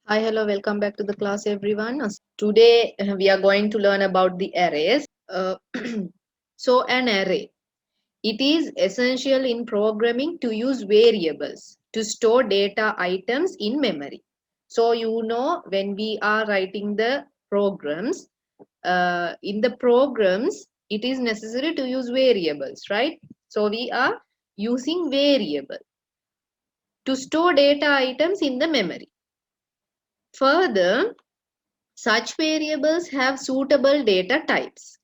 Hi, hello, welcome back to the class, everyone. Today we are going to learn about the arrays. So, an array. It is essential in programming to use variables to store data items in memory. So, when we are writing the programs, in the programs, it is necessary to use variables, right? So, we are using variable to store data items in the memory. Further, such variables have suitable data types.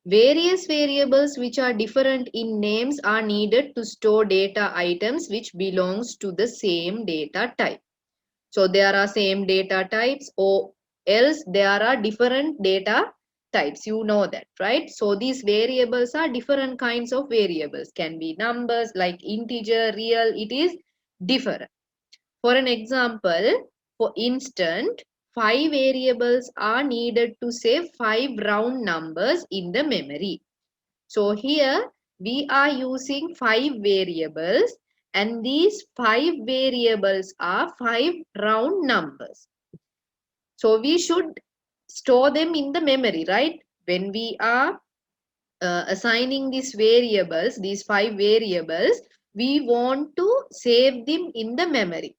Various variables which are different in names are needed to store data items which belongs to the same data type. So there are same data types or else there are different data types. You know that, right? So these variables are different kinds of variables. Can be numbers like integer, real. It is different. For an example, for instance, 5 variables are needed to save 5 round numbers in the memory. So here we are using 5 variables and these 5 variables are 5 round numbers. So we should store them in the memory, right? When we are assigning these 5 variables, we want to save them in the memory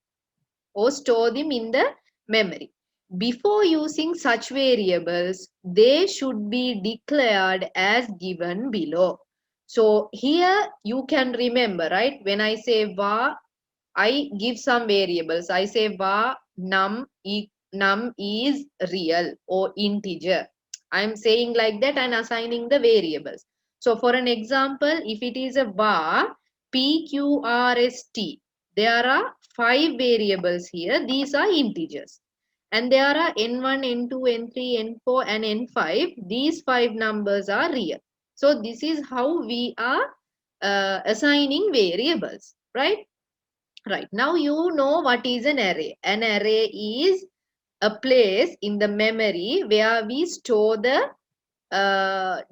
or store them in the memory. Before using such variables, they should be declared as given below. So here you can remember, right? When I say var, I give some variables. I say var num is real or integer. I am saying like that and assigning the variables. So for an example, if it is a var pqrst, there are 5 variables here. These are integers. And there are n1, n2, n3, n4 and n5. These 5 numbers are real. So this is how we are assigning variables, right? Right. Now you know what is an array. An array is a place in the memory where we store the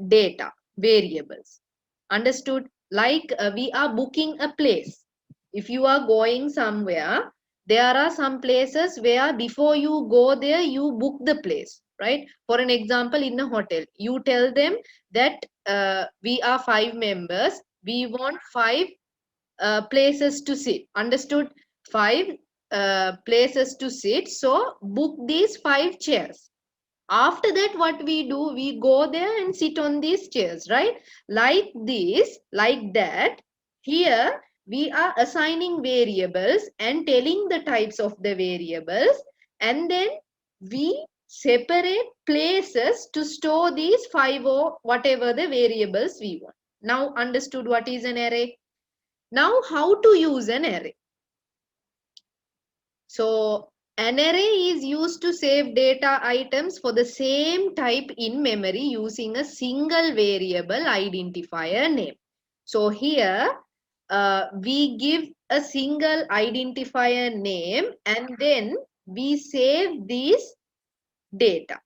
data, variables. Understood? Like we are booking a place. If you are going somewhere, there are some places where before you go there, you book the place, right? For an example, in a hotel, you tell them that we are 5 members. We want 5 places to sit. Understood? 5 places to sit. So book these 5 chairs. After that, what we do, we go there and sit on these chairs, right? Like this, like that. Here we are assigning variables and telling the types of the variables, and then we separate places to store these 5 or whatever the variables we want. Now understood what is an array? Now, how to use an array? So, an array is used to save data items for the same type in memory using a single variable identifier name. So, here we give a single identifier name and then we save this data,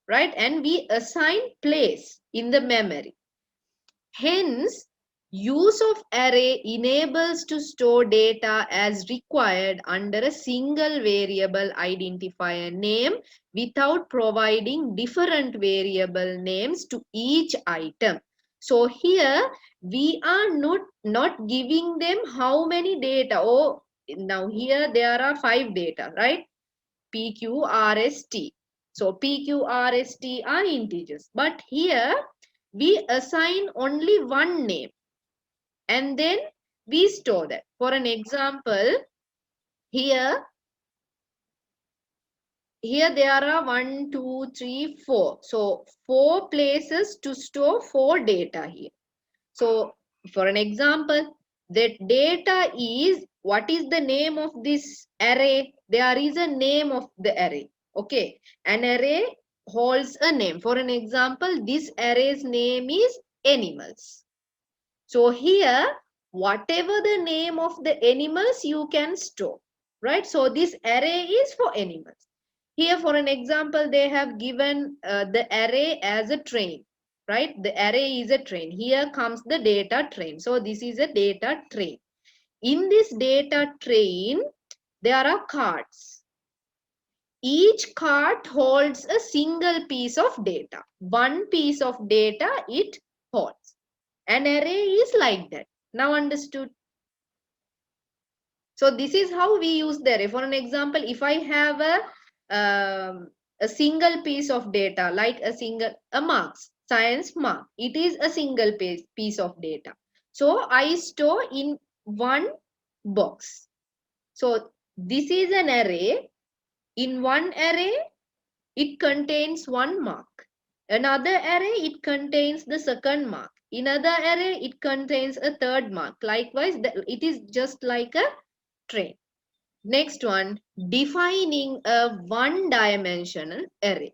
right? And we assign place in the memory. Hence, use of array enables to store data as required under a single variable identifier name without providing different variable names to each item. So here we are not giving them how many data. Oh, now here there are 5 data, right? PQRST. So PQRST are integers. But here we assign only one name and then we store that. For an example, here there are 1, 2, 3, 4. So 4 places to store 4 data here. So for an example, that data is, what is the name of this array? There is a name of the array. Okay. An array holds a name. For an example, this array's name is animals. So here, whatever the name of the animals you can store, right? So this array is for animals. Here for an example, they have given the array as a train, right? The array is a train. Here comes the data train. So this is a data train. In this data train, there are cards. Each card holds a single piece of data. One piece of data it holds. An array is like that. Now understood? So this is how we use the array. For an example, if I have a single piece of data, like a marks, science mark, it is a single piece of data. So I store in one box. So this is an array. In one array, it contains one mark. Another array, it contains the second mark. In another array, it contains a third mark. Likewise, it is just like a train. Next one, defining a one-dimensional array.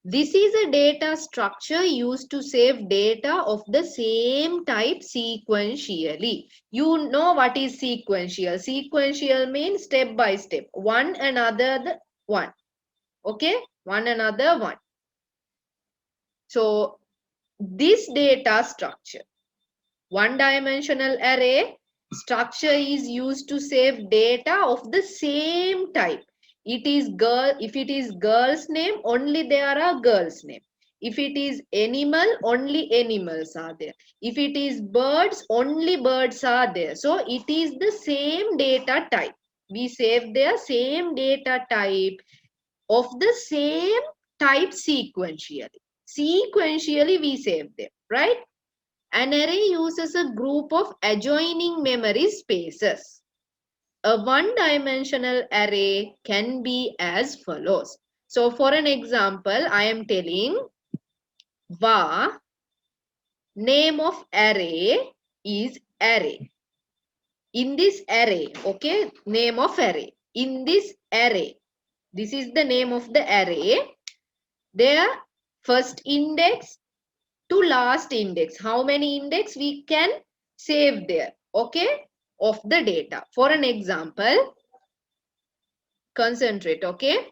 This is a data structure used to save data of the same type sequentially. You know what is sequential. Sequential means step by step. One another one. Okay? One another one. So, this data structure, one-dimensional array structure is used to save data of the same type. It is girl. If it is girl's name, only there are girls' name. If it is animal, only animals are there. If it is birds, only birds are there. So it is the same data type. We save their same data type of the same type sequentially. Sequentially we save them, right? An array uses a group of adjoining memory spaces. A one-dimensional array can be as follows. So for an example, I am telling var name of array is array. In this array, okay, name of array. In this array, this is the name of the array. Their first index to last index. How many index we can save there, okay, of the data. For an example, concentrate, okay.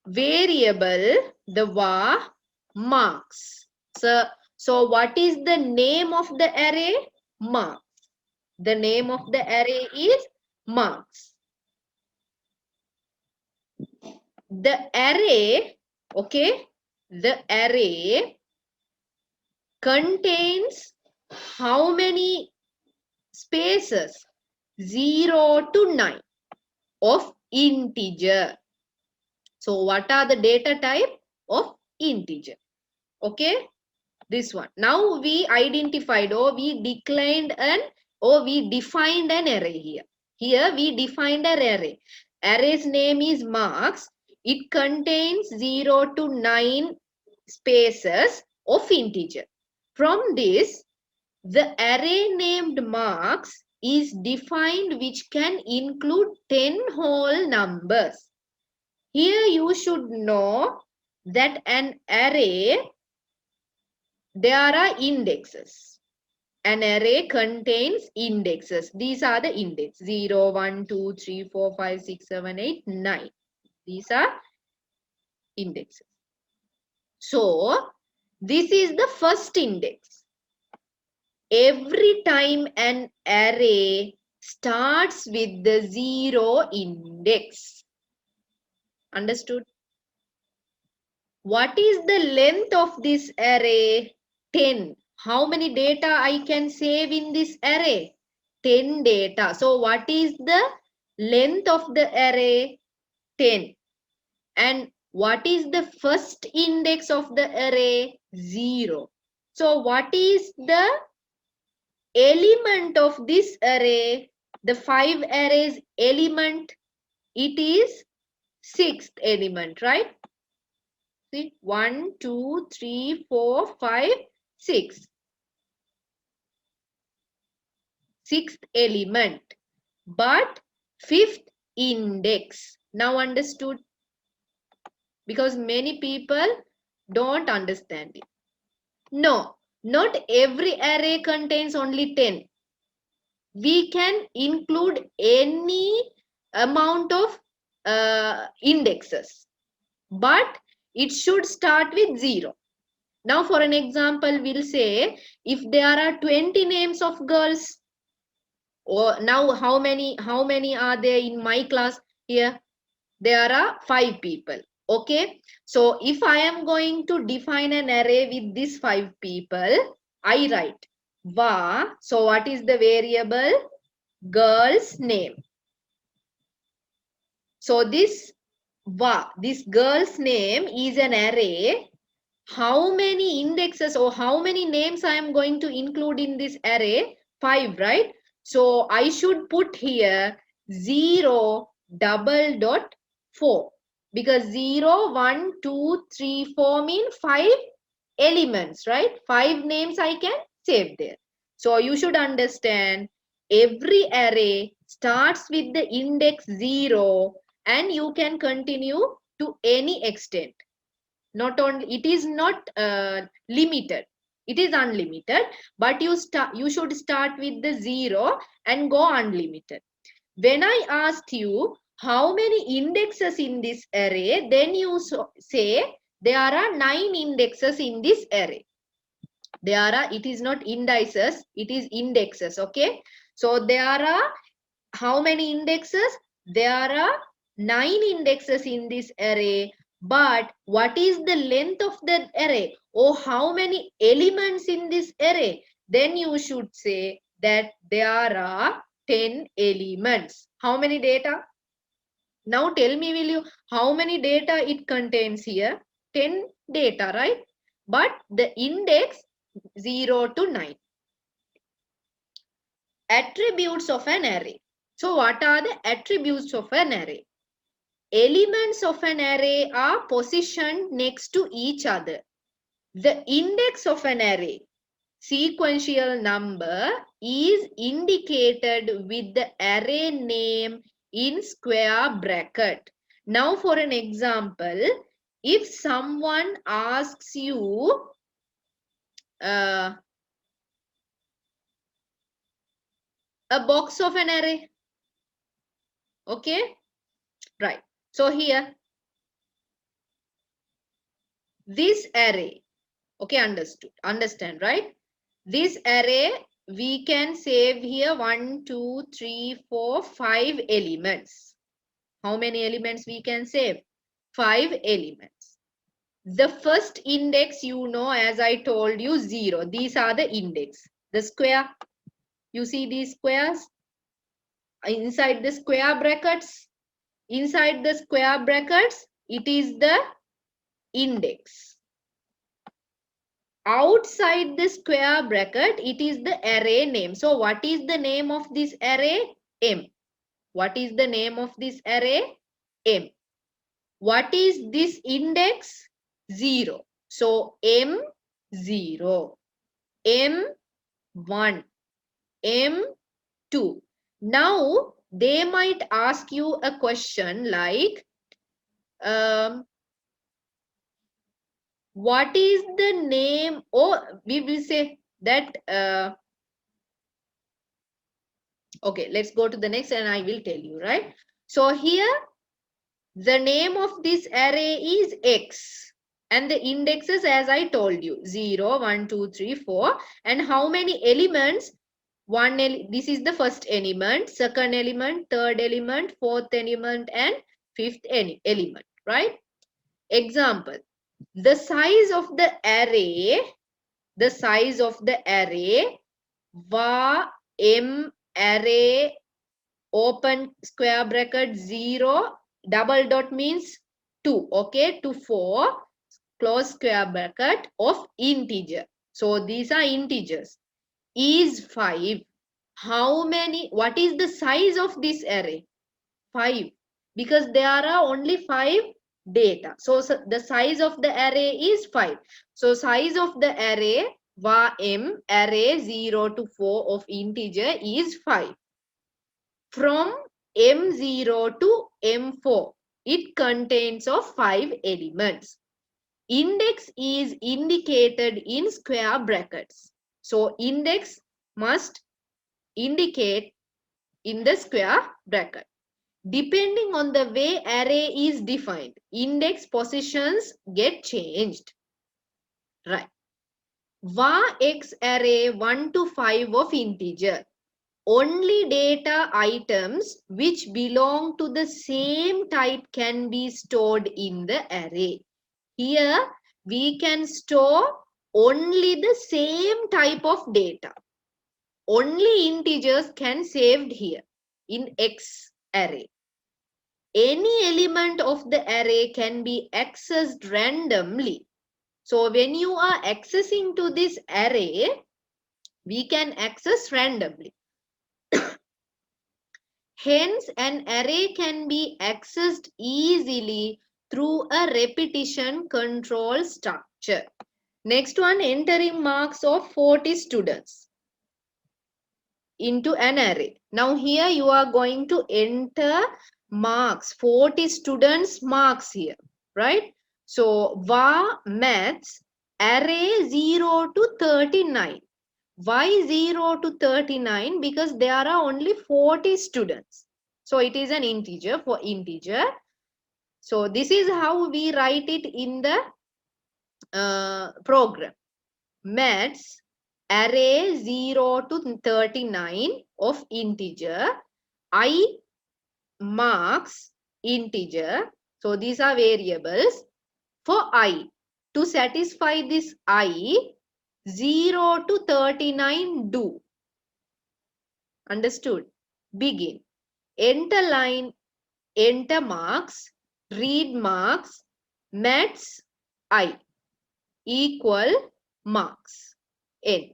Variable, the var marks. So what is the name of the array? Marks. The name of the array is marks. The array, okay, the array contains how many spaces? 0 to 9 of integer. So what are the data type of integer? Okay, this one. Now we identified or we declined we defined an array here. Here we defined an array. Array's name is marks. It contains 0 to 9 spaces of integer. From this, the array named marks is defined which can include 10 whole numbers. Here you should know that an array, there are indexes. An array contains indexes. These are the index 0, 1, 2, 3, 4, 5, 6, 7, 8, 9. These are indexes. So, this is the first index. Every time an array starts with the 0 index. Understood? What is the length of this array? 10. How many data I can save in this array? 10 data. So what is the length of the array? 10. And what is the first index of the array? 0. So what is the element of this array? The 5 arrays element, it is 6th element, right? See, 1, 2, 3, 4, 5, 6. 6th element, but 5th index. Now understood? Because many people don't understand it. No, not every array contains only 10. We can include any amount of indexes, but it should start with 0. Now for an example, we'll say if there are 20 names of girls, or now how many are there in my class? Here, there are 5 people. Okay. So if I am going to define an array with these 5 people, I write va. So what is the variable? Girl's name. So this va, this girl's name is an array. How many indexes or how many names I am going to include in this array? 5, right? So I should put here 0 double dot 4, because 0, 1, 2, 3, 4 mean 5 elements, right? 5 names I can save there. So you should understand every array starts with the index 0 and you can continue to any extent. Not only, it is not limited, it is unlimited, but you should start with the 0 and go unlimited. When I asked you how many indexes in this array, then you say there are 9 indexes in this array. There are, it is not indices, it is indexes. Okay, so there are how many indexes? There are 9 indexes in this array. But what is the length of the array? Or how many elements in this array? Then you should say that there are 10 elements. How many data? Now tell me, will you, how many data it contains here? 10 data, right? But the index 0 to 9. Attributes of an array. So what are the attributes of an array? Elements of an array are positioned next to each other. The index of an array, sequential number, is indicated with the array name in square bracket. Now for an example, if someone asks you a box of an array, okay, right. So here, this array, okay, understand, right? This array, we can save here 1, 2, 3, 4, 5 elements. How many elements we can save? 5 elements. The first index, you know, as I told you, 0. These are the index. The square, you see these squares? Inside the square brackets, inside the square brackets, it is the index. Outside the square bracket, it is the array name. So what is the name of this array? M. What is the name of this array? M. What is this index? 0. So M0, M1, M2. Now they might ask you a question like, what is the name, or we will say that okay, let's go to the next and I will tell you, right? So here the name of this array is X and the indexes, as I told you, 0, 1, 2, 3, 4. And how many elements? This is the first element, second element, third element, fourth element and fifth element, right? Example, the size of the array var m array open square bracket 0 double dot means 2, okay, to 4 close square bracket of integer. So these are integers, is 5. How many, what is the size of this array? 5, because there are only 5 data. So the size of the array is 5. So size of the array var m array 0 to 4 of integer is 5. From M0 to M4, it contains of 5 elements. Index is indicated in square brackets. So index must indicate in the square bracket. Depending on the way array is defined, index positions get changed. Right. var x array 1 to 5 of integer. only data items which belong to the same type can be stored in the array. Here we can store only the same type of data. Only integers can saved here in X array. Any element of the array can be accessed randomly. So when you are accessing to this array, we can access randomly. Hence, an array can be accessed easily through a repetition control structure. Next one, entering marks of 40 students into an array. Now here you are going to enter marks, 40 students marks here, right? So var maths array 0 to 39. Why 0 to 39? Because there are only 40 students. So it is an integer for integer. So this is how we write it in the program. Maths array 0 to 39 of integer. I marks integer. So these are variables for I. To satisfy this I, 0 to 39 do. Understood? Begin. Enter line, enter marks, read marks, maths I equal marks. End.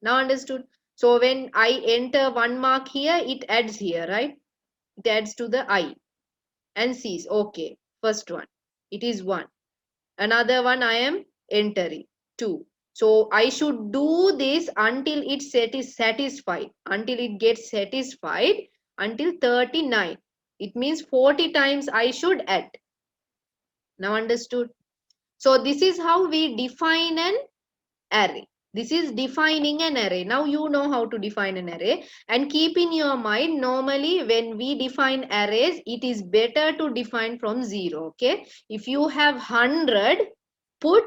Now understood? So when I enter 1 mark here, it adds here, right? It adds to the I and sees, okay, first one, it is 1. Another one I am entering, 2. So I should do this until it is satisfied, until it gets satisfied, until 39. It means 40 times I should add. Now understood? So this is how we define an array. This is defining an array. Now you know how to define an array. And keep in your mind, normally when we define arrays, it is better to define from 0. Okay. If you have 100, put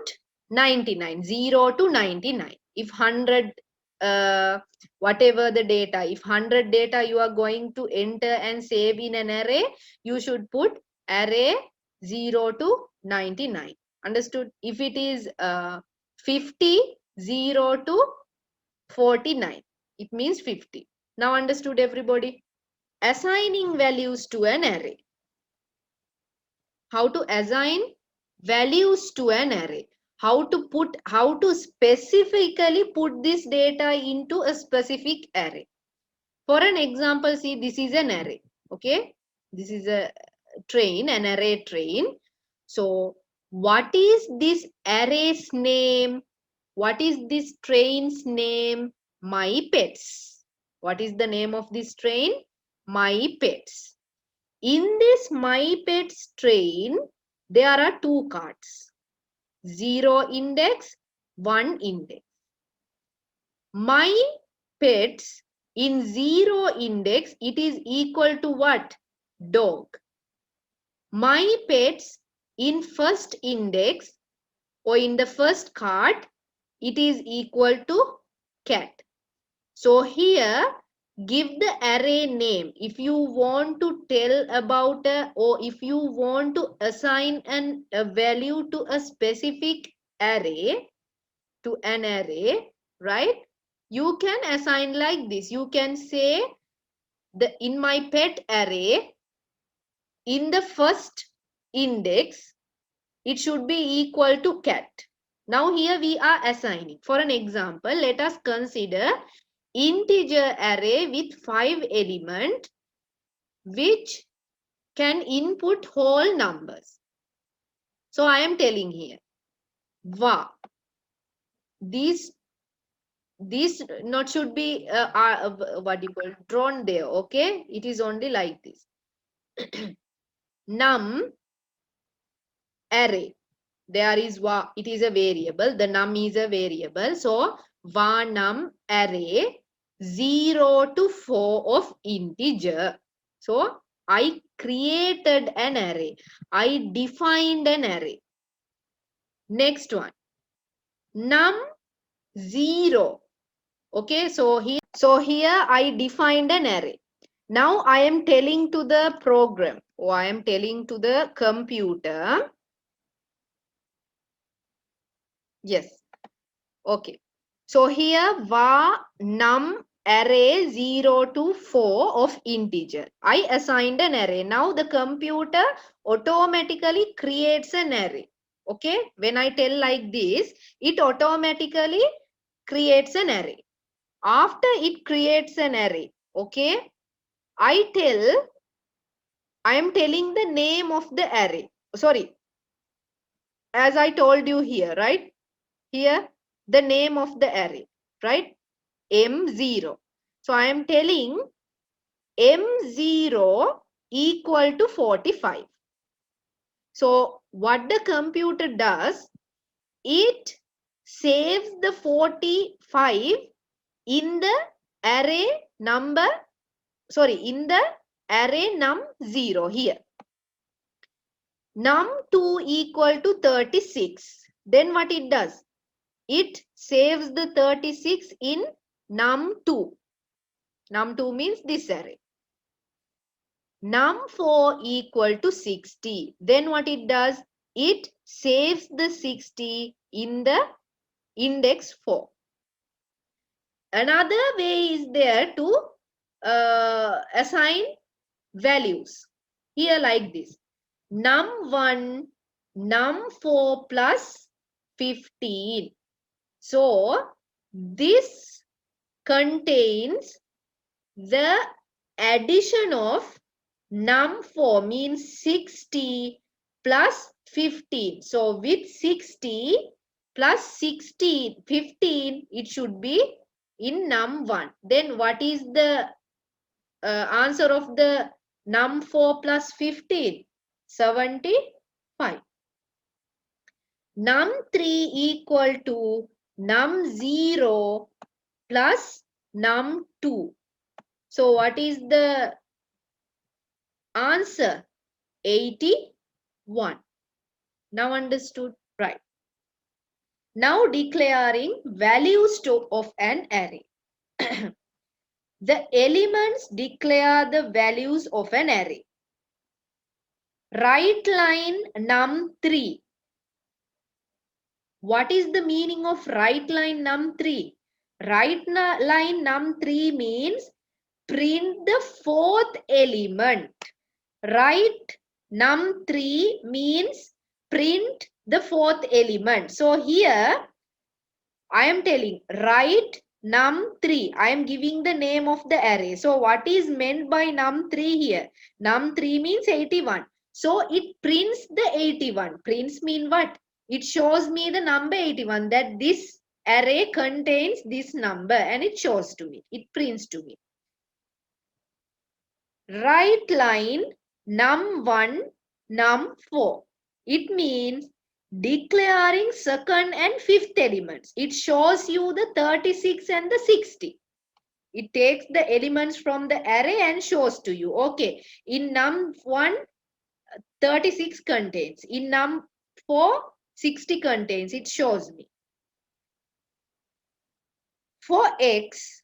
99. 0 to 99. If 100, whatever the data, if 100 data you are going to enter and save in an array, you should put array 0 to 99. Understood? If it is 50, 0 to 49. It means 50. Now understood everybody? Assigning values to an array. How to assign values to an array. How to specifically put this data into a specific array. For an example, see, this is an array. Okay. This is a train, an array train. So what is this array's name? What is this train's name? My Pets. What is the name of this train? My Pets. In this My Pets train, there are 2 cards. 0 index, 1 index. My Pets in 0 index, it is equal to what? Dog. My Pets in first index or in the first card, it is equal to cat. So here give the array name. If you want to tell about or if you want to assign a value to a specific array, to an array, right? You can assign like this. You can say in my pet array, in the first index, it should be equal to cat. Now here we are assigning. For an example, let us consider integer array with 5 elements which can input whole numbers. So I am telling here, var. This not should be what you call drawn there. Okay, it is only like this. Num array. There is var. It is a variable. The num is a variable. So var num array 0 to 4 of integer. So I created an array. I defined an array. Next one. Num 0 Okay, so here I defined an array. Now I am telling to the program, or I am telling to the computer. Yes. Okay. So here var num array 0 to 4 of integer. I assigned an array. Now the computer automatically creates an array. Okay. When I tell like this, it automatically creates an array. After it creates an array, okay, I am telling the name of the array. Sorry, as I told you here, right? Here, the name of the array, right? M0. So I am telling M0 equal to 45. So what the computer does, it saves the 45 in the array number, sorry, in the array num0 here. Num2 equal to 36. Then what it does? It saves the 36 in num2. Num2 means this array. Num4 equal to 60. Then what it does? It saves the 60 in the index 4. Another way is there to assign values. Here like this. Num1, num4 plus 15. So this contains the addition of num4 means 60 plus 15. So with 60 plus 16, 15, it should be in num1. Then what is the answer of the num4 plus 15? 75. Num3 equal to num0 plus num2. So what is the answer? 81. Now understood? Right. Now declaring values of an array. The elements declare the values of an array. Right line num3. What is the meaning of right line num3? Right line num3 means print the fourth element. Right num3 means print the fourth element. So here I am telling write num3. I am giving the name of the array. So what is meant by num3 here? Num3 means 81. So it prints the 81. Prints mean what? It shows me the number 81, that this array contains this number, and it shows to me. It prints to me. Right line num1, num4. It means declaring second and fifth elements. It shows you the 36 and the 60. It takes the elements from the array and shows to you. Okay, in num1, 36 contains. In num4, 60 contains. It shows me. For x,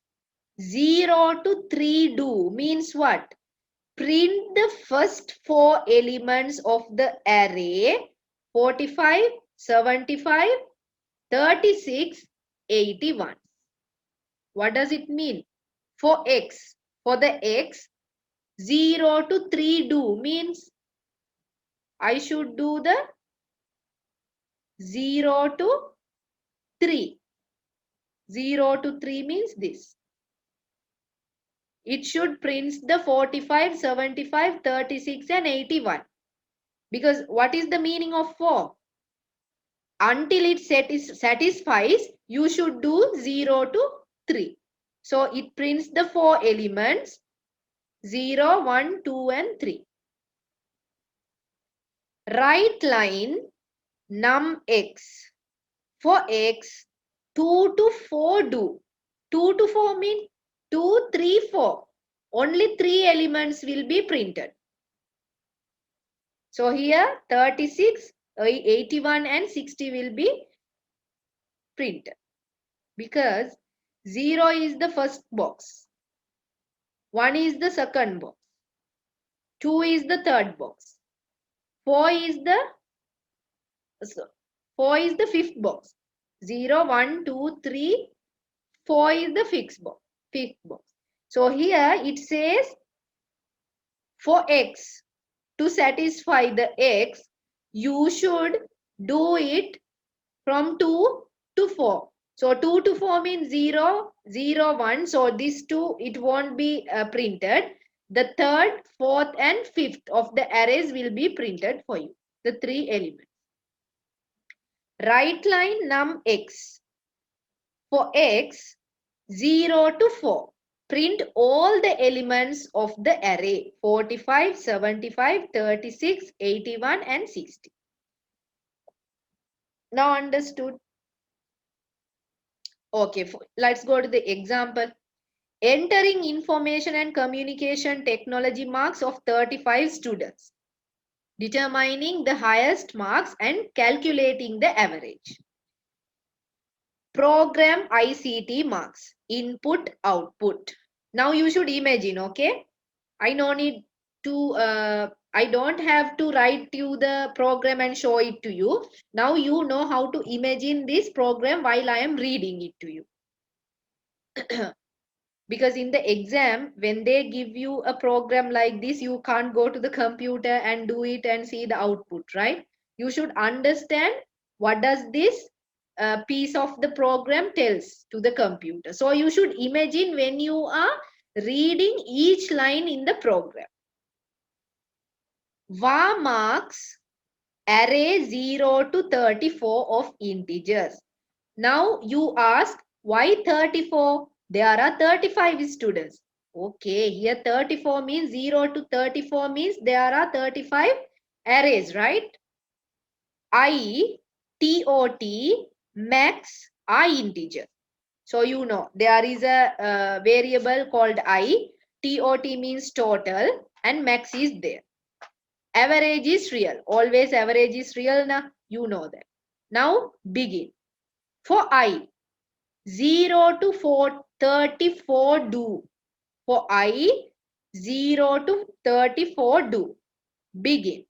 0 to 3 do means what? Print the first 4 elements of the array 45, 75, 36, 81. What does it mean? For x, for the x, 0 to 3 do means I should do the 0 to 3. 0 to 3 means this. It should print the 45, 75, 36 and 81. Because what is the meaning of 4? Until it satisfies, you should do 0 to 3. So it prints the 4 elements 0, 1, 2 and 3. Right line num x. For x, 2 to 4 do. 2 to 4 mean 2, 3, 4. Only 3 elements will be printed. So here 36, 81 and 60 will be printed. Because 0 is the first box. 1 is the second box. 2 is the third box. 4 is the 4 is the fifth box. 0, 1, 2, 3, 4 is the fifth box. So here it says for x, to satisfy the x, you should do it from 2 to 4. So 2 to 4 means 0, 0, 1. So this 2, it won't be printed. The third, fourth and fifth of the arrays will be printed for you. The 3 elements. Write line num x. For x, 0 to 4. Print all the elements of the array 45, 75, 36, 81 and 60. Now understood? Okay, let's go to the example. Entering information and communication technology marks of 35 students. Determining the highest marks and calculating the average. Program ICT marks. Input, output. Now you should imagine, okay? I don't have to write you the program and show it to you. Now you know how to imagine this program while I am reading it to you. Because in the exam, when they give you a program like this, you can't go to the computer and do it and see the output, right? You should understand what does this piece of the program tells to the computer. So you should imagine when you are reading each line in the program. var marks array 0 to 34 of integers. Now you ask, why 34? There are 35 students. Okay, here 34 means 0 to 34 means there are 35 arrays, right? I, TOT, max are integers. So you know there is a variable called I. TOT means total and max is there. Average is real. Always average is real. Na? You know that. Now begin. For I, 0 to 34 do. For I, 0 to 34 do. Begin.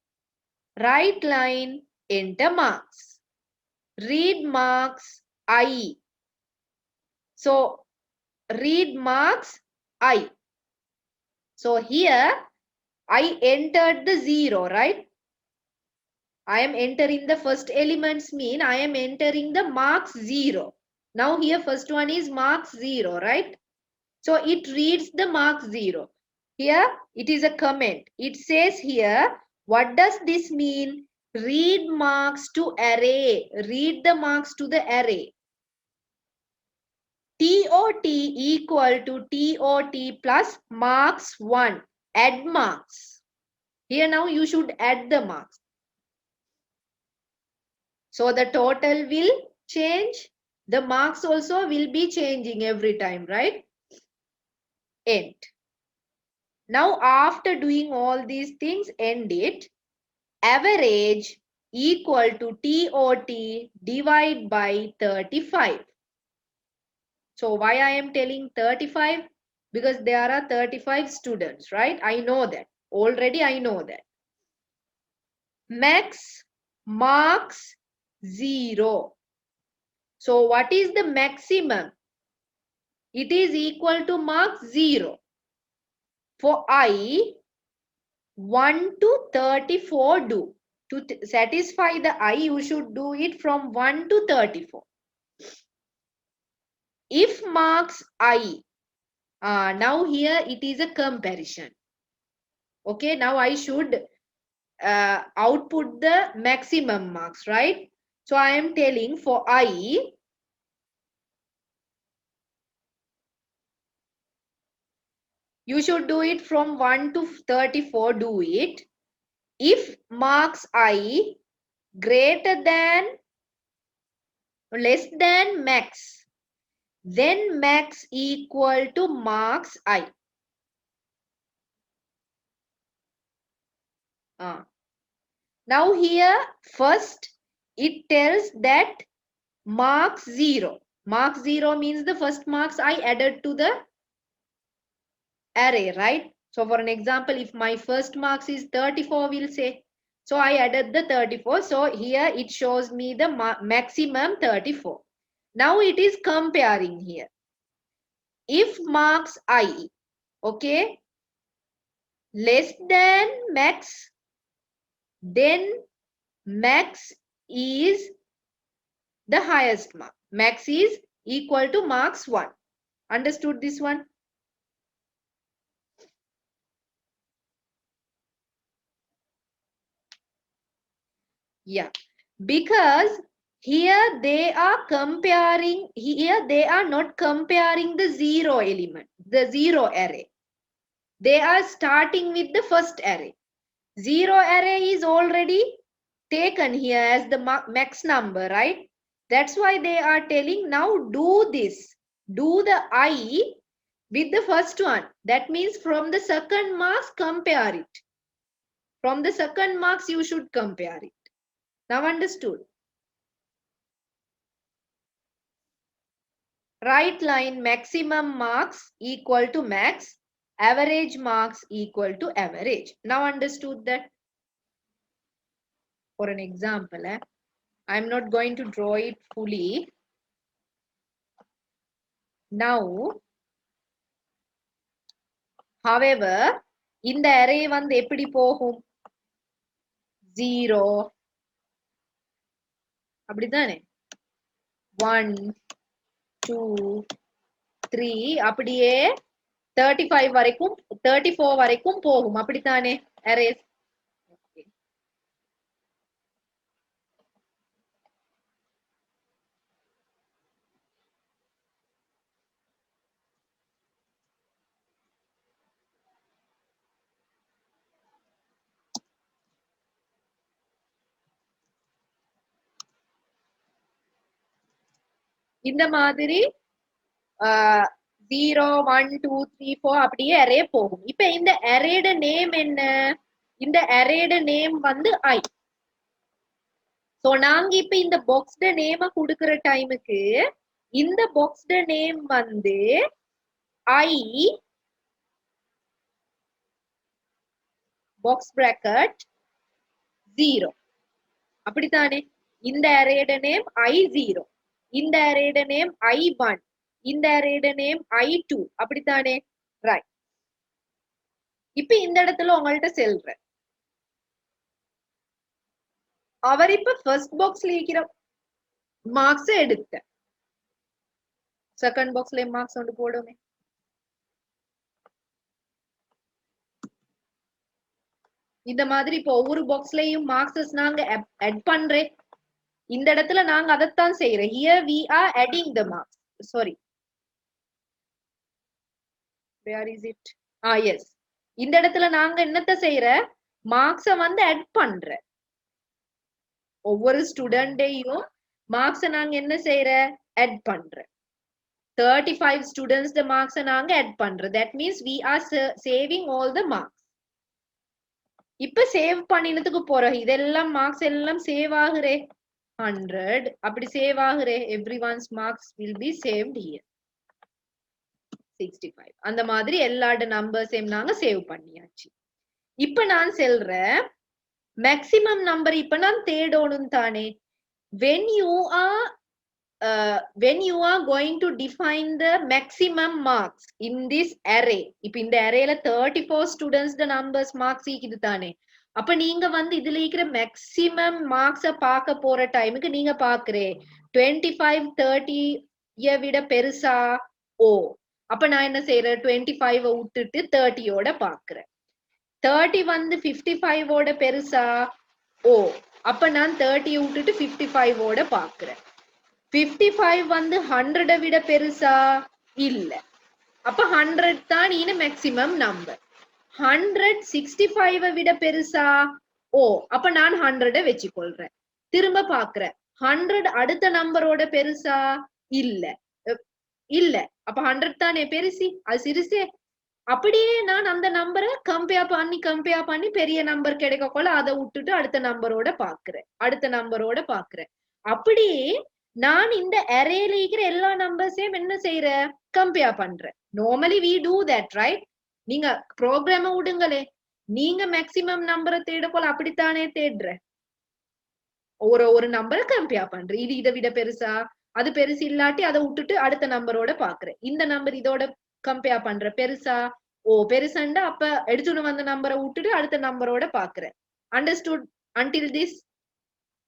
Write line, enter marks. Read marks, I. So, read marks, I. So, here, I entered the 0, right? I am entering the first elements mean I am entering the marks 0. Now, here, first one is marks 0, right? So it reads the mark 0. Here it is a comment. It says here, what does this mean? Read marks to array. Read the marks to the array. TOT equal to TOT plus marks 1. Add marks. Here now you should add the marks. So the total will change. The marks also will be changing every time, right? End. Now, after doing all these things, end it. Average equal to TOT divide by 35. So, why I am telling 35? Because there are 35 students, right? I know that. Already I know that. Max marks 0. So, what is the maximum? It is equal to marks 0. For I, 1 to 34 do. To satisfy the I, you should do it from 1 to 34. If marks I, now here it is a comparison. Okay, now I should output the maximum marks, right? So I am telling for I, you should do it from 1 to 34, do it. If marks I greater than, less than max, then max equal to marks I. Now here first it tells that marks 0. Mark 0 means the first marks I added to the array, right? So for an example, if my first marks is 34, we'll say. So I added the 34. So here it shows me the maximum 34. Now it is comparing here. If marks I, okay, less than max, then max is the highest mark. Max is equal to marks 1. Understood this one? Yeah, because here they are comparing, here they are not comparing the 0 element, the 0 array. They are starting with the first array. 0 array is already taken here as the max number, right? That's why they are telling now do this. Do the I with the first one. That means from the second marks, compare it. From the second marks, you should compare it. Now understood? Right line maximum marks equal to max, average marks equal to average. Now understood that? For an example, I'm not going to draw it fully. Now, however, in the array வந்து எப்படி போகும்? 0 அப்படிதானே? 1 2 3 அப்படியே 35 வரைக்கும் 34 வரைக்கும் போகும் அப்படித்தானே arrays? இந்த மாதிரி 0 1 2 3 4 அப்படியே அரே போகும். இப்ப இந்த அரேட நேம் என்ன? இந்த அரேட நேம் வந்து I. சோ நாங்க இப்ப இந்த பாக்ஸ்ட நேம கொடுக்கிற டைமுக்கு இந்த பாக்ஸ்ட நேம் வந்து I பாக்ஸ் பிராக்கெட் 0 அப்படித்தானே? இந்த அரேட நேம் I0, இந்த அரேட நேம் I1, இந்த அரேட நேம் I2 அப்படித்தானே? ரைட். இப்ப இந்த இடத்துல உங்கள்ட்ட செல்றேன். அவர் இப்ப ஃபர்ஸ்ட் பாக்ஸ்ல இருக்கிற மார்க்ஸ் எடுத்த செகண்ட் பாக்ஸ்ல மார்க்ஸ் வந்து போடுமே. இந்த மாதிரி இப்போ ஒவ்வொரு பாக்ஸ்லயும் மார்க்ஸஸ் நாங்க ஆட் பண்றேன். இந்த இடத்துல நாங்க அதைத்தான் செய்யறோம். Here we are adding the marks. Sorry. Where is it? Yes. இந்த இடத்துல நாங்க என்னத்த செய்யற? மார்க்ஸ வந்து ஆட் பண்ற. ஒவ்வொரு ஸ்டூடெண்ட்டையும் மார்க்ஸ நாங்க என்ன செய்யற? ஆட் பண்ற. 35 students the marks நாங்க ஆட் பண்ற. That means we are saving all the marks. இப்ப சேவ் பண்ணினதுக்கு போறோம். இதெல்லாம் மார்க்ஸ் எல்லாம் சேவ் ஆகுறே. 100 அப்படி save ஆகுறே. Everyone's marks will be saved here. 65. அந்த மாதிரி எல்லாட நம்பர்ஸையும் நாங்க சேவ் பண்ணியாச்சு. இப்ப நான் சொல்றேன் மேக்ஸிமம் நம்பர் இப்ப நான் தேடணும் தானே. when you are going to define the maximum marks in this array, இப்ப இந்த அரேல 34 students the numbers marks ஈக்குது தானே. அப்ப நீங்க வந்து இதுல இருக்கிற மேக்ஸிமம் மார்க்ஸ பார்க்க போற டைமுக்கு நீங்க பாக்குறே 25 30 விட பெருசா? ஓ, அப்ப நான் என்ன செய்யறேன்? 25 விட்டுட்டு 30 ஓட பாக்குறேன். 30 வந்து 55 ஓட பெருசா? ஓ, அப்ப நான் 30 விட்டுட்டு 55 ஓட பாக்குறேன். 55 வந்து 100 விட பெருசா? இல்ல. அப்ப 100 தான் இன மேக்ஸிமம் நம்பர். 165 விட பெருசா? ஓ, அப்ப நான் 100 வெச்சுக்கொள்றேன். திரும்ப பாக்குறேன் 100 அடுத்த நம்பரோட பெருசா? இல்ல. இல்ல. அப்ப 100 தானே பெருசி, அது சிறுசே. அப்படியே நான் அந்த நம்பரை கம்பேர் பண்ணி பெரிய நம்பர் கிடைக்கக்குள்ள அதை விட்டுட்டு அடுத்த நம்பரோட பாக்குறேன். அடுத்த நம்பரோட பாக்குறேன். அப்படியே நான் இந்த அரேல இருக்கிற எல்லா நம்பர்ஸையும் என்ன செய்யறேன் கம்பேர் பண்றேன். Normally we do that right. நீங்க ப்ரோக்ராம விடுங்களே, நீங்க மேக்ஸிமம் நம்பரை தேட போல அப்படித்தானே தேடுற. ஒரு நம்பரை கம்பேர் பண்ற, இது இதை விட பெருசா, அது பெருசு இல்லாட்டி அதை விட்டுட்டு அடுத்த நம்பரோட பாக்குறேன். இந்த நம்பர் இதோட கம்பேர் பண்ற, பெருசா, ஓ பெருசண்டா அப்ப எடுத்துன்னு வந்த நம்பரை விட்டுட்டு அடுத்த நம்பரோட பாக்குறேன். Understood until this?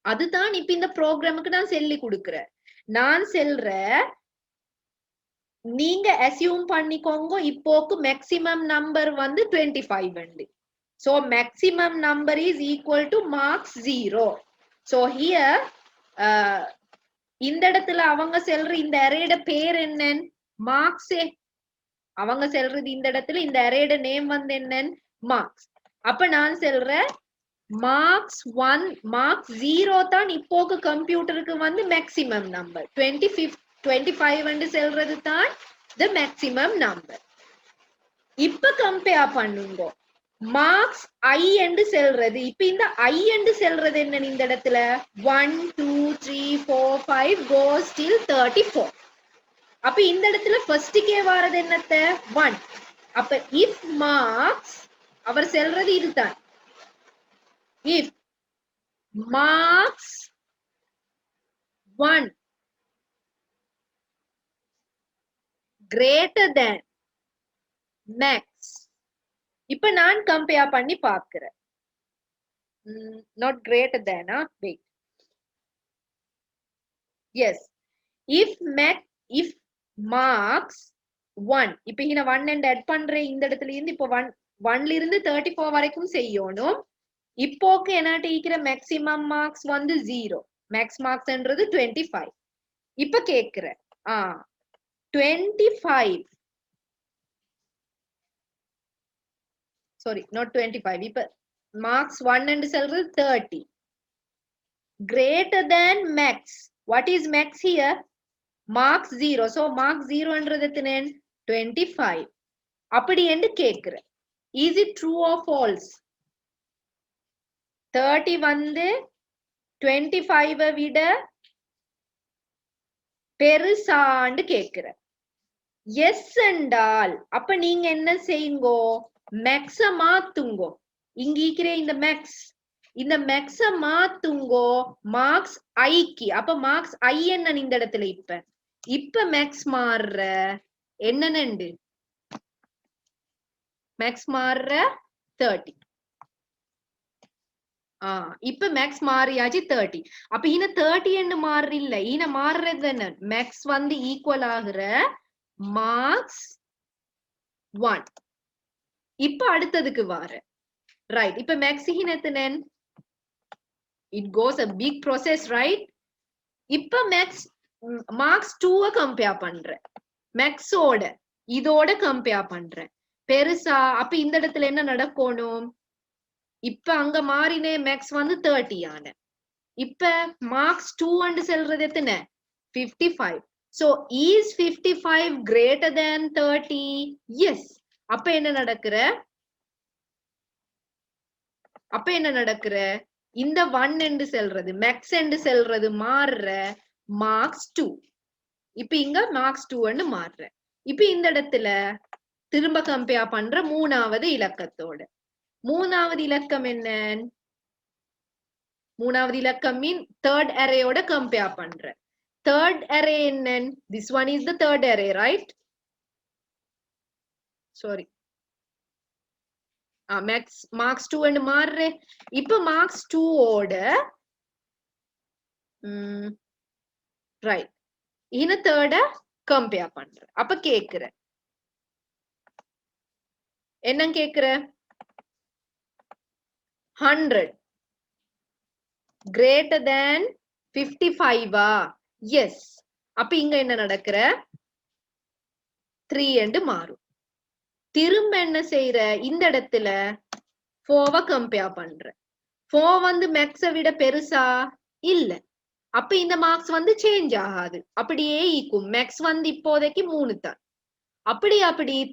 அதுதான் இப்ப இந்த ப்ரோக்ராமுக்கு நான் சொல்லி கொடுக்குறேன். நான் சொல்ற நீங்க அசியூம் பண்ணிக்கோங்க இப்போக்கு மேக்ஸிமம் நம்பர் வந்து 25 so maximum number is equal to marks 0. so here இந்த இடத்துல அவங்க சொல்ற இந்த அரேட பேர் என்னன்னு மார்க்ஸே. அவங்க சொல்றது இந்த இடத்துல இந்த அரேட நேம் வந்து என்னன்னு மார்க்ஸ். அப்ப நான் சொல்றேன் மார்க்ஸ் 1 மார்க்ஸ் 0 தான் இப்போக்கு கம்ப்யூட்டருக்கு வந்து மேக்ஸிமம் நம்பர். 25 சொல்றது தான் the maximum number. இப்ப கம்பேர் பண்ணுங்க. மார்க்ஸ் ஐ என்று சொல்றது, இப்ப இந்த ஐ என்று சொல்றது என்ன இந்த இடத்துல 1 2 3 4 5 goes till 34. அப்ப இந்த இடத்துல ஃபர்ஸ்ட்க்கே வாரது என்னத்த 1. அப்ப if marks அவர் சொல்றது இதுதான், if marks 1 greater than max. இப்ப நான் கம்பேர் பண்ணி பார்க்கிறேன். not greater than wait yes if marks 1. இப்ப இங்க 1 and add பண்றேன் இந்த இடத்துல இருந்து. இப்ப 1 ல இருந்து 34 வரைக்கும் செய்யணும். இப்போக்கு என்னட்ட இருக்கிற மேக்ஸிமம் மார்க்ஸ் வந்து 0. மேக்ஸ் மார்க்ஸ்ன்றது 25. இப்ப கேக்குறேன் 25 sorry not 25. இப்ப marks 1 and சொல்றது 30 greater than max. what is max here? marks 0. so marks 0 என்றது எத்தனை 25. அப்படி என்று கேக்குறேன். is it true or false? 30 வந்து 25 விட பெருசாண்டு கேக்குறேன். எஸ் என்றால் அப்ப நீங்க என்ன செய்யுங்கோ மேக்ஸ மாத்துங்கோ. இங்க இருக்கிற இந்த மேக்ஸ மாத்துங்கோ மார்க்ஸ் ஐக்கு. அப்ப மார்க்ஸ் ஐ என்ன இந்த இடத்துல இப்ப மேக்ஸ் மாறுற என்னன்னு மேக்ஸ் மாறுற 30. இப்ப மேக்ஸ் மாறியாச்சு 30. அப்ப இன 30 என்று மாறு இல்ல, இன மாறுறது என்ன மேக்ஸ் வந்து ஈக்குவல் ஆகுற மார்க்ஸ் 1. இப்ப அடுத்ததுக்கு வார ரைட். இப்ப மேக்ஸ் எத்தனை it goes a big process right. இப்ப மார்க்ஸ் 2 கம்பேர் பண்றேன் மேக்ஸோட இதோட கம்பேர் பண்றேன் பெருசா. அப்ப இந்த இடத்துல என்ன நடக்கணும்? இப்ப அங்க மாறினே மேக்ஸ் வந்து 30 ஆன. இப்ப மார்க்ஸ் 2 and சொல்றது எத்தனை 55. so is 55 greater than 30? yes. அப்ப என்ன நடக்குற இந்த 1 என்று சொல்றது மேக்ஸ் என்று சொல்றது மாறுற மார்க்ஸ் 2. இப்ப இங்க மார்க்ஸ் 2 என்று மாறுற. இப்ப இந்த இடத்துல திரும்ப கம்பேர் பண்ற மூணாவது இலக்கத்தோட. மூணாவது இலக்கம் என்ன? மூணாவது இலக்கம் மீன் third arrayயோட கம்பேர் பண்ற. third array என்ன? this one is the third array right? sorry marks 2 and மாறுற. இப்ப marks 2 ஓட ரைட் இன third கம்பேர் பண்ற. அப்ப கேக்குற என்ன கேக்குற 100 greater than 55 yes. அப்ப இங்க என்ன நடக்குற 3 என்று மாறும். திரும்ப என்ன செய்யற இந்த இடத்துல 4 கம்பேர் பண்ற. 4 வந்து மேக்ஸை விட பெருசா இல்ல. அப்ப இந்த மார்க்ஸ் வந்து சேஞ்ச் ஆகாது, அப்படியே ஈக்கும். மேக்ஸ் வந்து இப்போதைக்கு 3 தான். அப்படி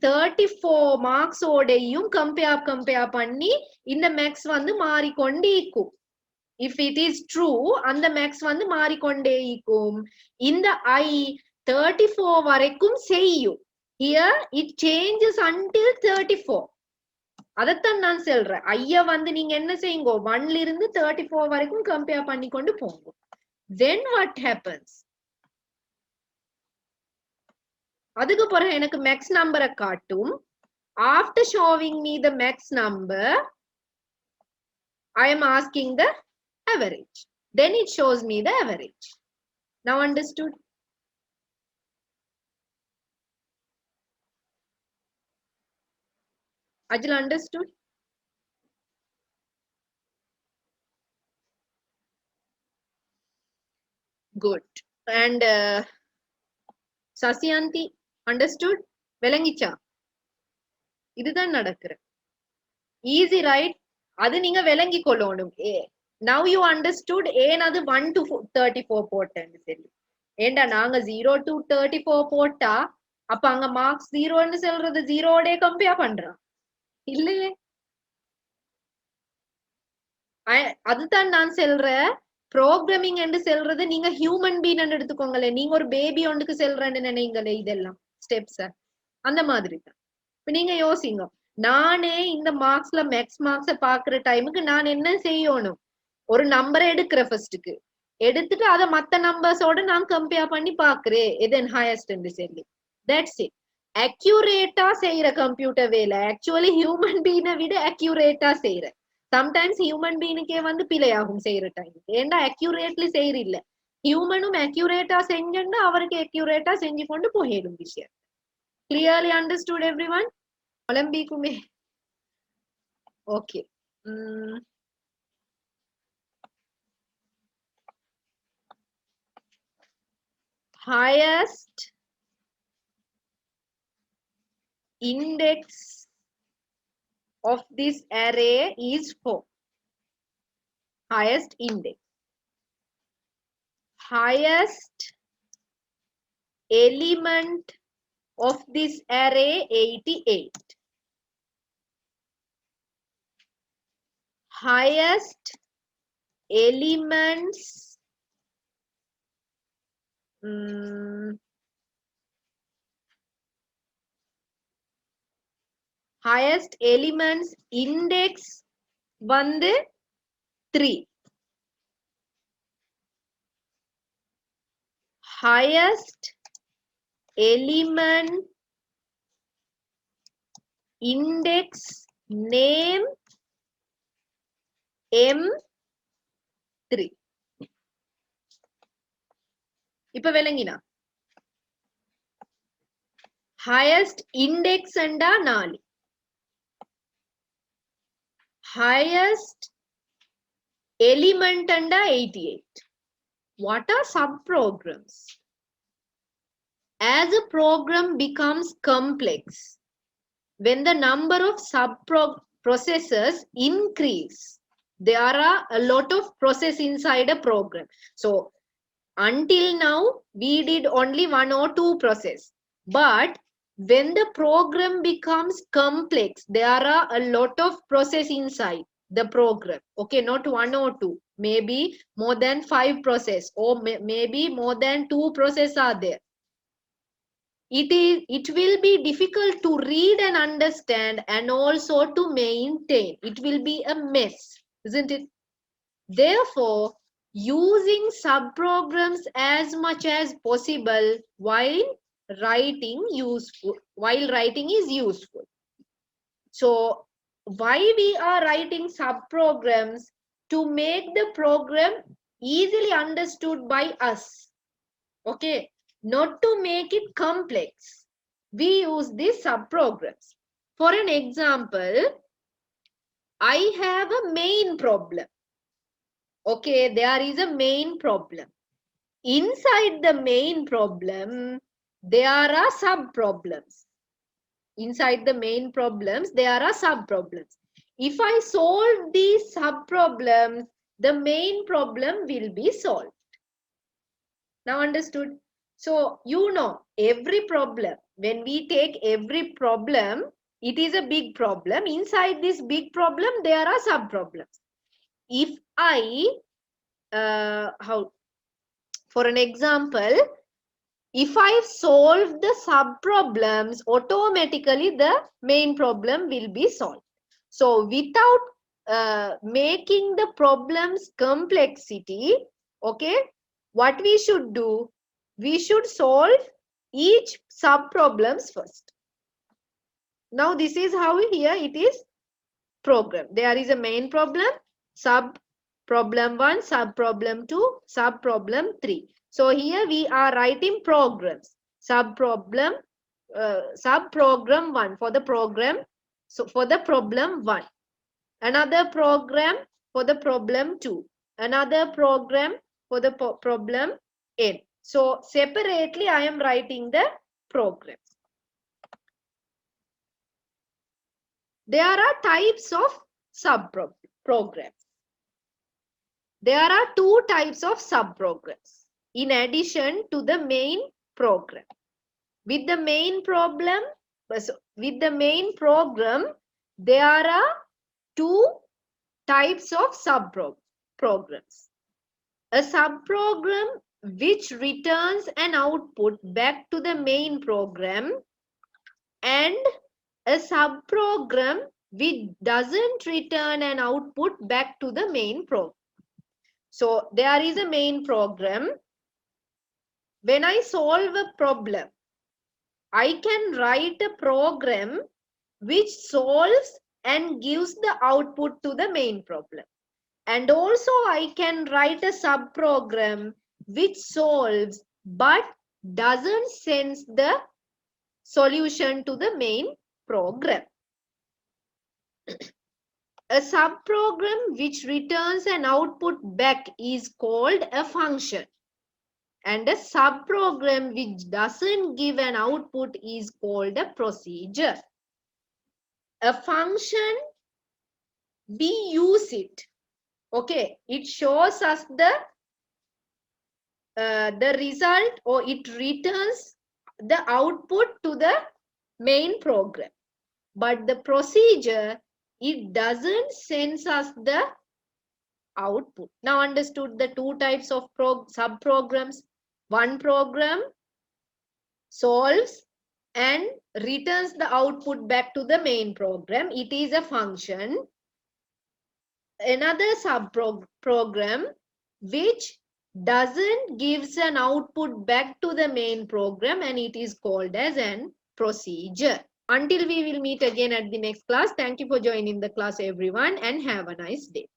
34 மார்க்ஸோடையும் கம்பேர் பண்ணி இந்த மேக்ஸ் வந்து மாறிக்கொண்டு ஈக்கும். If it is true, அந்த max வந்து மாறிக்கொண்டே இருக்கும். இந்த I 34 வரைக்கும் செய்யும். Here it changes until 34. அதத்தான் நான் சொல்றேன். ஐயா வந்து நீங்க என்ன செய்யுங்க, 1ல இருந்து 34 வரைக்கும் கம்பேர் பண்ணி கொண்டு போங்க. Then what happens? அதுக்கு பிறகு எனக்கு max number காட்டும். After showing me the max number, I am asking the average. Then it shows me the average. Now understood? Ajal understood? Good. And Sasyanti, understood? Velangicha. இதுதான் நடக்குற. Easy, right? அது நீங்க விளங்கி கொள்ளணும். Now you understood ஏனது 1 to 34 போட்டேன்னு சொல்லி. ஏண்டா நாங்க 0 to 34 போட்டா அப்ப அங்க மார்க்ஸ் 0ன்னு சொல்றது 0ஓட கம்பேர் பண்றான் இல்லையே. அதுதான் நான் சொல்றேன். ப்ரோக்ராமிங் என்று சொல்றது நீங்க ஹியூமன் பீன் எடுத்துக்கோங்களேன். நீங்க ஒரு பேபி ஒன்றுக்கு செல்றேன்னு நினைங்களே. இதெல்லாம் ஸ்டெப்ஸ் அந்த மாதிரி தான். இப்ப நீங்க யோசிங்க, நானே இந்த மார்க்ஸ்ல மேக்ஸ் மார்க்ஸ பாக்குற டைமுக்கு நான் என்ன செய்யணும், ஒரு நம்பரை எடுக்கிற ஃபர்ஸ்ட்டுக்கு எடுத்துட்டு அதை மத்த நம்பர்ஸோட நான் கம்பேர் பண்ணி பாக்குறேன் எதன் ஹையஸ்ட் சொல்லி. That's it. அக்யூரேட்டா செய்யற கம்ப்யூட்டர் வேலை ஆக்சுவலி ஹியூமன் பீனை விட அக்யூரேட்டா செய்யற. சம்டைம்ஸ் ஹியூமன் பீனுக்கே வந்து பிழையாகும் செய்யற டைம். ஏண்டா அக்யூரேட்லி செய்யற இல்ல. ஹியூமனும் அக்யூரேட்டா செஞ்சா அவருக்கு அக்யூரேட்டா செஞ்சு கொண்டு போயிடும் விஷயம். Clearly understood everyone? Olympicume. Okay. Highest index of this array is 4. Highest index. Highest element of this array 88. Highest elements highest elements index வந்து 3. Highest element index name M3. இப்ப விளங்கினா highest index அண்டா 4. Highest element அண்டா 88. What are subprograms? As a program becomes complex, when the number of subprocessors increase, there are a lot of process inside a program. So until now we did only 1 or 2 process, but when the program becomes complex, there are a lot of process inside the program. Okay, not 1 or 2, maybe more than 5 process, or maybe more than 2 process are there. It will be difficult to read and understand and also to maintain. It will be a mess, isn't it? Therefore, using subprograms as much as possible while writing is useful. So why we are writing subprograms? To make the program easily understood by us. Okay, not to make it complex. We use these subprograms. For an example, I have a main problem. Okay, there is a main problem. Inside the main problem, there are sub-problems. Inside the main problems, there are sub-problems. If I solve these sub-problems, the main problem will be solved. Now understood? So, you know, every problem, when we take every problem, it is a big problem. Inside this big problem, there are sub-problems. if I, for an example, if I solve the sub problems, automatically the main problem will be solved. So without making the problem's complexity, okay, what we should do? We should solve each sub problems first. Now this is how here it is program. There is a main problem, sub problem 1, sub problem 2, sub problem 3. So here we are writing programs. Sub program 1 for the program. So for the problem 1. Another program for the problem 2. Another program for the problem n. So separately I am writing the programs. There are types of sub-programs. There are two types of sub-programs in addition to the main program. With the main program, there are two types of sub-programs. A sub-program which returns an output back to the main program, and a sub-program which doesn't return an output back to the main program. So there is a main program. When I solve a problem, I can write a program which solves and gives the output to the main problem. And also I can write a sub-program which solves but doesn't send the solution to the main program. A subprogram which returns an output back is called a function, and a subprogram which doesn't give an output is called a procedure. A function, we use it, okay, it shows us the result, or it returns the output to the main program. But the procedure, it doesn't send us the output. Now understood the two types of sub-programs. One program solves and returns the output back to the main program. It is a function. Another sub-program which doesn't gives an output back to the main program, and it is called as an procedure. Until we will meet again at the next class, thank you for joining the class everyone, and have a nice day.